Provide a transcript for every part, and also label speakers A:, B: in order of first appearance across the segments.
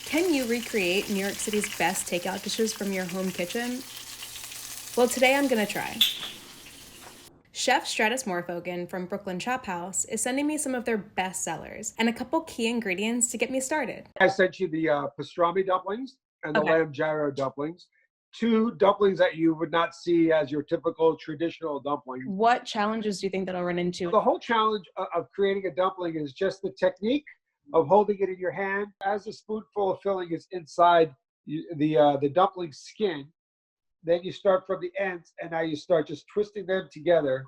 A: Can you recreate New York City's best takeout dishes from your home kitchen? Well, today I'm gonna try. Chef Stratis Morfogen from Brooklyn Chop House is sending me some of their best sellers and a couple key ingredients to get me started.
B: I sent you the pastrami dumplings and the
A: Okay.
B: lamb gyro dumplings. Two dumplings that you would not see as your typical traditional dumpling.
A: What challenges do you think that I'll run into?
B: The whole challenge of creating a dumpling is just the technique of holding it in your hand. As a spoonful of filling is inside the dumpling skin, then you start from the ends, and now you start just twisting them together,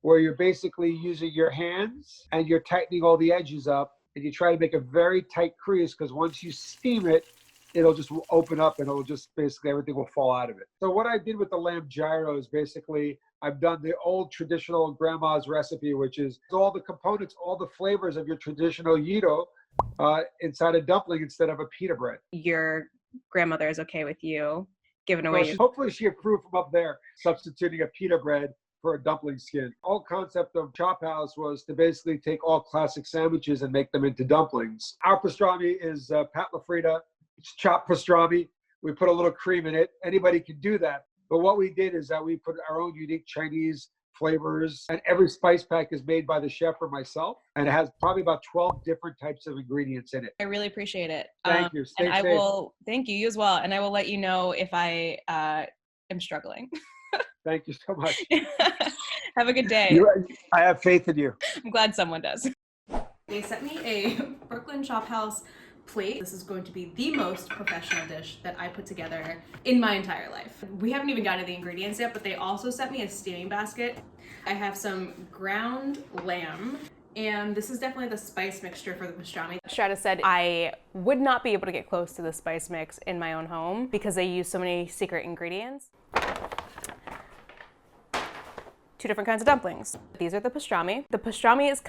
B: where you're basically using your hands and you're tightening all the edges up, and you try to make a very tight crease, because once you steam it, it'll just open up and it'll just basically everything will fall out of it. So what I did with the lamb gyro is basically I've done the old traditional grandma's recipe, which is all the components, all the flavors of your traditional gyro inside a dumpling instead of a pita bread.
A: Your grandmother is okay with you giving
B: Well,
A: away.
B: hopefully she approved from up there, substituting a pita bread for a dumpling skin. All concept of Chop House was to basically take all classic sandwiches and make them into dumplings. Our pastrami is pat la frita. It's chopped pastrami. We put a little cream in it. Anybody can do that. But what we did is that we put our own unique Chinese flavors, and every spice pack is made by the chef or myself, and it has probably about 12 different types of ingredients in it.
A: I really appreciate it.
B: Thank you. Stay
A: and I
B: safe.
A: will thank you as well. And I will let you know if I am struggling.
B: Thank you so much.
A: Have a good day.
B: I have faith in you.
A: I'm glad someone does. They sent me a Brooklyn Chop House plate. This is going to be the most professional dish that I put together in my entire life. We haven't even gotten to the ingredients yet, but they also sent me a steaming basket. I have some ground lamb, and this is definitely the spice mixture for the pastrami. Stratis said I would not be able to get close to the spice mix in my own home because they use so many secret ingredients. Two different kinds of dumplings. These are the pastrami. The pastrami is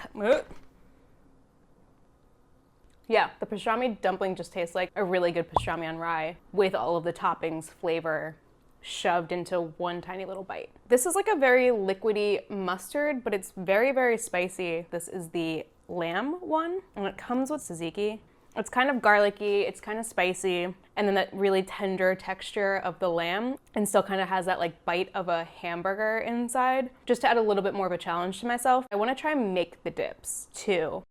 A: the pastrami dumpling just tastes like a really good pastrami on rye with all of the toppings, flavor shoved into one tiny little bite. This is like a very liquidy mustard, but it's very, very spicy. This is the lamb one, and it comes with tzatziki. It's kind of garlicky, it's kind of spicy, and then that really tender texture of the lamb, and still kind of has that like bite of a hamburger inside. Just to add a little bit more of a challenge to myself, I want to try and make the dips too.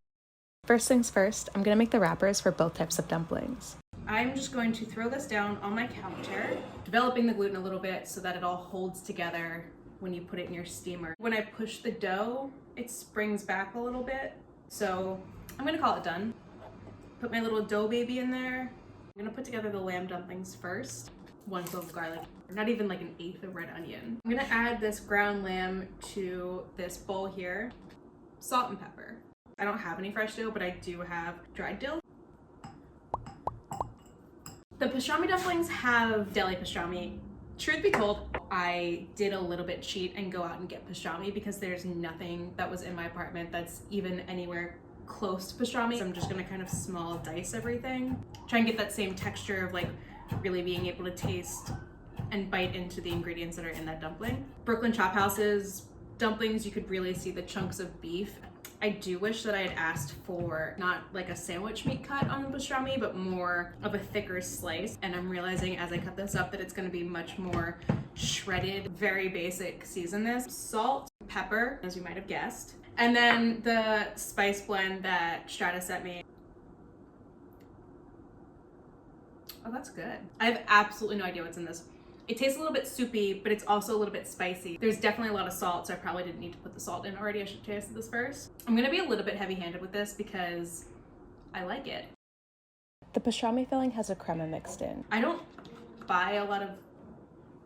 A: First things first, I'm gonna make the wrappers for both types of dumplings. I'm just going to throw this down on my counter, developing the gluten a little bit so that it all holds together when you put it in your steamer. When I push the dough, it springs back a little bit. So I'm gonna call it done. Put my little dough baby in there. I'm gonna put together the lamb dumplings first. 1 clove of garlic, not even like an eighth of red onion. I'm gonna add this ground lamb to this bowl here. Salt and pepper. I don't have any fresh dill, but I do have dried dill. The pastrami dumplings have deli pastrami. Truth be told, I did a little bit cheat and go out and get pastrami because there's nothing that was in my apartment that's even anywhere close to pastrami. So I'm just gonna kind of small dice everything. Try and get that same texture of like really being able to taste and bite into the ingredients that are in that dumpling. Brooklyn Chop House's dumplings, you could really see the chunks of beef. I do wish that I had asked for not like a sandwich meat cut on the pastrami, but more of a thicker slice. And I'm realizing as I cut this up that it's gonna be much more shredded, very basic season this. Salt, pepper, as you might have guessed. And then the spice blend that Stratis sent me. Oh, that's good. I have absolutely no idea what's in this. It tastes a little bit soupy, but it's also a little bit spicy. There's definitely a lot of salt, so I probably didn't need to put the salt in already. I should taste this first. I'm gonna be a little bit heavy-handed with this because I like it. The pastrami filling has a crema mixed in. I don't buy a lot of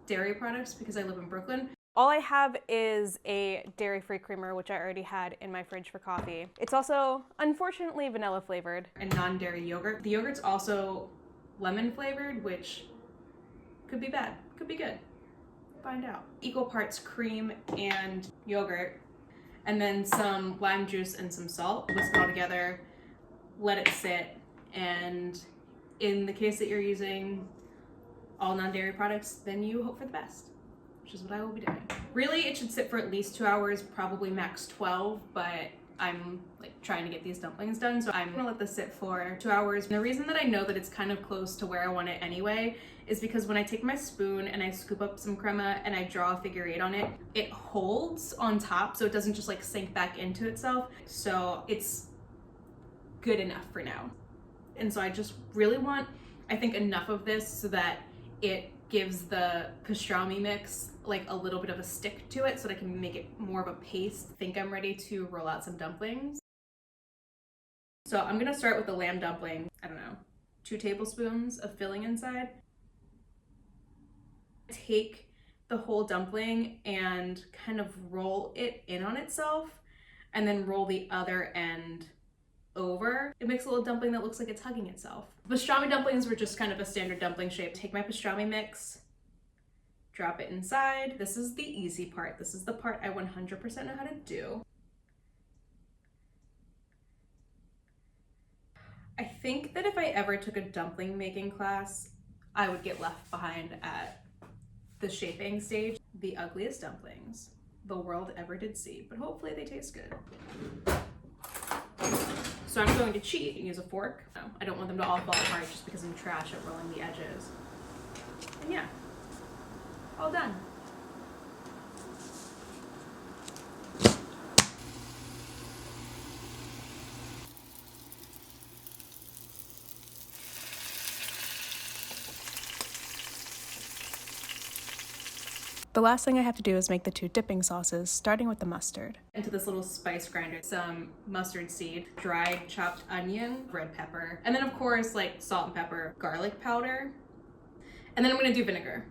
A: dairy products because I live in Brooklyn. All I have is a dairy-free creamer, which I already had in my fridge for coffee. It's also, unfortunately, vanilla flavored. And non-dairy yogurt. The yogurt's also lemon flavored, which could be bad, could be good. Find out. Equal parts cream and yogurt, and then some lime juice and some salt. Whisk it all together, let it sit, and in the case that you're using all non-dairy products, then you hope for the best, which is what I will be doing. Really, it should sit for at least 2 hours, probably max 12, but I'm like trying to get these dumplings done, so I'm gonna let this sit for 2 hours. And the reason that I know that it's kind of close to where I want it anyway is because when I take my spoon and I scoop up some crema and I draw a figure 8 on it, it holds on top so it doesn't just like sink back into itself. So it's good enough for now. And so I just really want, I think, enough of this so that it gives the pastrami mix like a little bit of a stick to it so that I can make it more of a paste. I think I'm ready to roll out some dumplings. So I'm gonna start with the lamb dumpling. I don't know, 2 tablespoons of filling inside. Take the whole dumpling and kind of roll it in on itself and then roll the other end over. It makes a little dumpling that looks like it's hugging itself. Pastrami dumplings were just kind of a standard dumpling shape. Take my pastrami mix, drop it inside. This is the easy part. This is the part I 100% know how to do. I think that if I ever took a dumpling making class, I would get left behind at the shaping stage. The ugliest dumplings the world ever did see, but hopefully they taste good. So I'm going to cheat and use a fork. No, I don't want them to all fall apart just because I'm trash at rolling the edges. And yeah, all done.
C: The last thing I have to do is make the 2 dipping sauces, starting with the mustard.
A: Into this little spice grinder, some mustard seed, dried chopped onion, red pepper, and then of course like salt and pepper, garlic powder, and then I'm gonna do vinegar.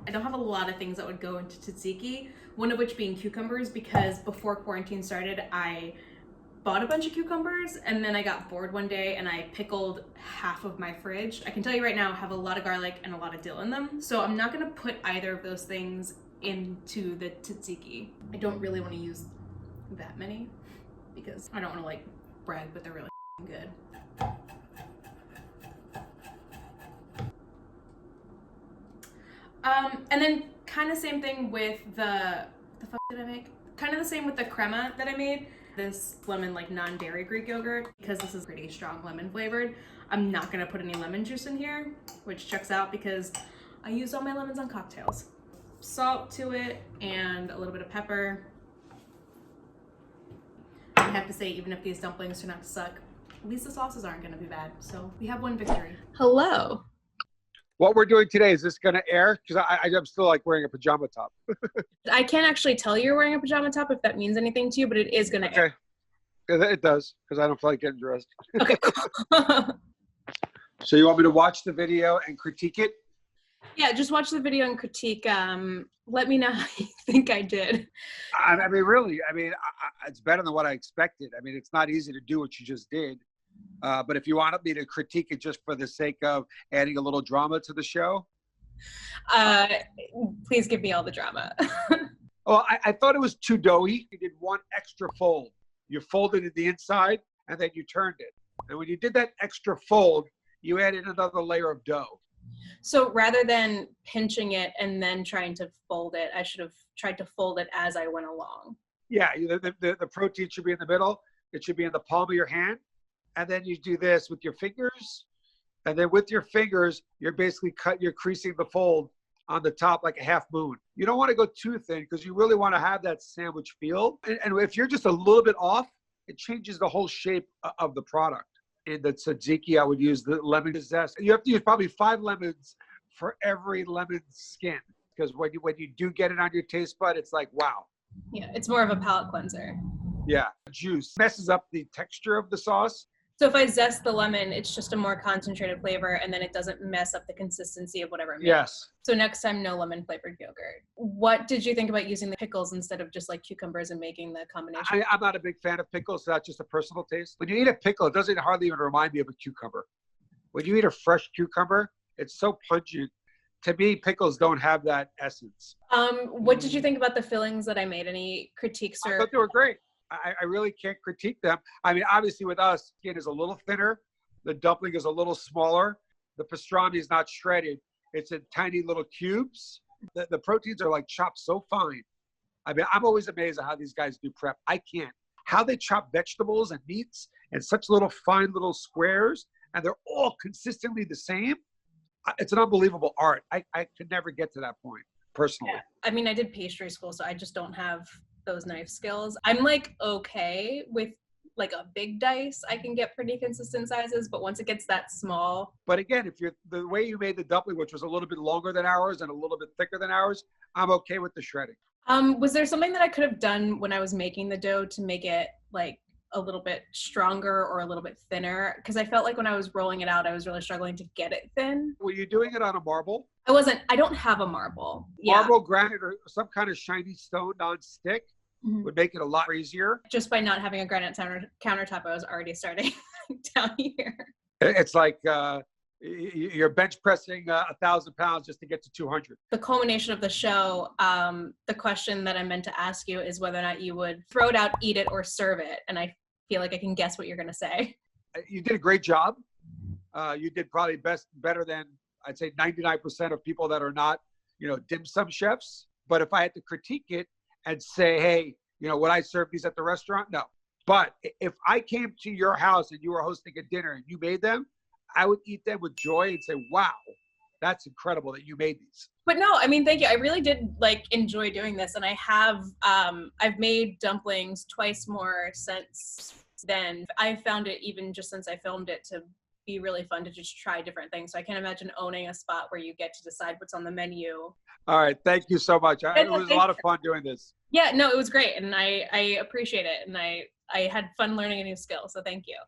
A: I don't have a lot of things that would go into tzatziki, one of which being cucumbers, because before quarantine started, I bought a bunch of cucumbers and then I got bored one day and I pickled half of my fridge. I can tell you right now, I have a lot of garlic and a lot of dill in them. So I'm not gonna put either of those things into the tzatziki. I don't really wanna use that many because I don't wanna like brag, but they're really good. And then kind of same thing with the fuck did I make? Kind of the same with the crema that I made. This lemon like non-dairy Greek yogurt, because this is pretty strong lemon flavored. I'm not gonna put any lemon juice in here, which checks out because I used all my lemons on cocktails. Salt to it and a little bit of pepper. I have to say, even if these dumplings turn out to suck, at least the sauces aren't gonna be bad. So we have one victory.
C: Hello.
B: What we're doing today, is this going to air? Because I'm still like wearing a pajama top.
C: I can't actually tell you're wearing a pajama top if that means anything to you, but it is going to air.
B: Okay. It does, because I don't feel like getting dressed.
C: Okay.
B: So you want me to watch the video and critique it?
C: Yeah, just watch the video and critique. Let me know how you think I did.
B: I mean, really, it's better than what I expected. I mean, it's not easy to do what you just did. But if you wanted me to critique it just for the sake of adding a little drama to the show.
C: Please give me all the drama.
B: Oh, I thought it was too doughy. You did one extra fold. You folded it the inside and then you turned it. And when you did that extra fold, you added another layer of dough.
C: So rather than pinching it and then trying to fold it, I should have tried to fold it as I went along.
B: Yeah, the protein should be in the middle. It should be in the palm of your hand. And then you do this with your fingers. And then with your fingers, you're basically you're creasing the fold on the top like a half moon. You don't want to go too thin because you really want to have that sandwich feel. And if you're just a little bit off, it changes the whole shape of the product. In the tzatziki, I would use the lemon zest. You have to use probably 5 lemons for every lemon skin. Because when you do get it on your taste bud, it's like, wow.
C: Yeah, it's more of a palate cleanser.
B: Yeah, juice messes up the texture of the sauce.
C: So if I zest the lemon, it's just a more concentrated flavor, and then it doesn't mess up the consistency of whatever I'm making.
B: Yes.
C: So next time, no lemon flavored yogurt. What did you think about using the pickles instead of just like cucumbers and making the combination?
B: I'm not a big fan of pickles, so that's just a personal taste. When you eat a pickle, it doesn't hardly even remind me of a cucumber. When you eat a fresh cucumber, it's so pungent. To me, pickles don't have that essence.
C: What did you think about the fillings that I made? Any critiques?
B: I thought they were great. I really can't critique them. I mean, obviously with us, skin is a little thinner. The dumpling is a little smaller. The pastrami is not shredded. It's in tiny little cubes. The proteins are like chopped so fine. I mean, I'm always amazed at how these guys do prep. I can't. How they chop vegetables and meats in such little fine little squares, and they're all consistently the same. It's an unbelievable art. I could never get to that point personally.
C: Yeah. I mean, I did pastry school, so I just don't have those knife skills. I'm like okay with like a big dice. I can get pretty consistent sizes, but once it gets that small.
B: But again, if you're the way you made the dumpling, which was a little bit longer than ours and a little bit thicker than ours, I'm okay with the shredding.
C: Was there something that I could have done when I was making the dough to make it like a little bit stronger or a little bit thinner? Because I felt like when I was rolling it out, I was really struggling to get it thin.
B: Were you doing it on a marble?
C: I don't have a marble. Yeah.
B: Marble, granite, or some kind of shiny stone non-stick would make it a lot easier.
C: Just by not having a granite countertop, I was already starting down here.
B: It's like you're bench pressing 1,000 pounds just to get to 200.
C: The culmination of the show, the question that I meant to ask you is whether or not you would throw it out, eat it, or serve it. And I feel like I can guess what you're going to say.
B: You did a great job. You did probably better than, I'd say, 99% of people that are not, dim sum chefs. But if I had to critique it and say, hey, would I serve these at the restaurant? No. But if I came to your house and you were hosting a dinner and you made them, I would eat them with joy and say, wow, that's incredible that you made these.
C: But no, I mean, thank you. I really did enjoy doing this. And I have, I've made dumplings twice more since then. I found it, even just since I filmed it, to be really fun to just try different things. So I can't imagine owning a spot where you get to decide what's on the menu.
B: All right. Thank you so much. It was a lot of fun doing this.
C: Yeah, no, it was great. And I appreciate it. And I had fun learning a new skill. So thank you.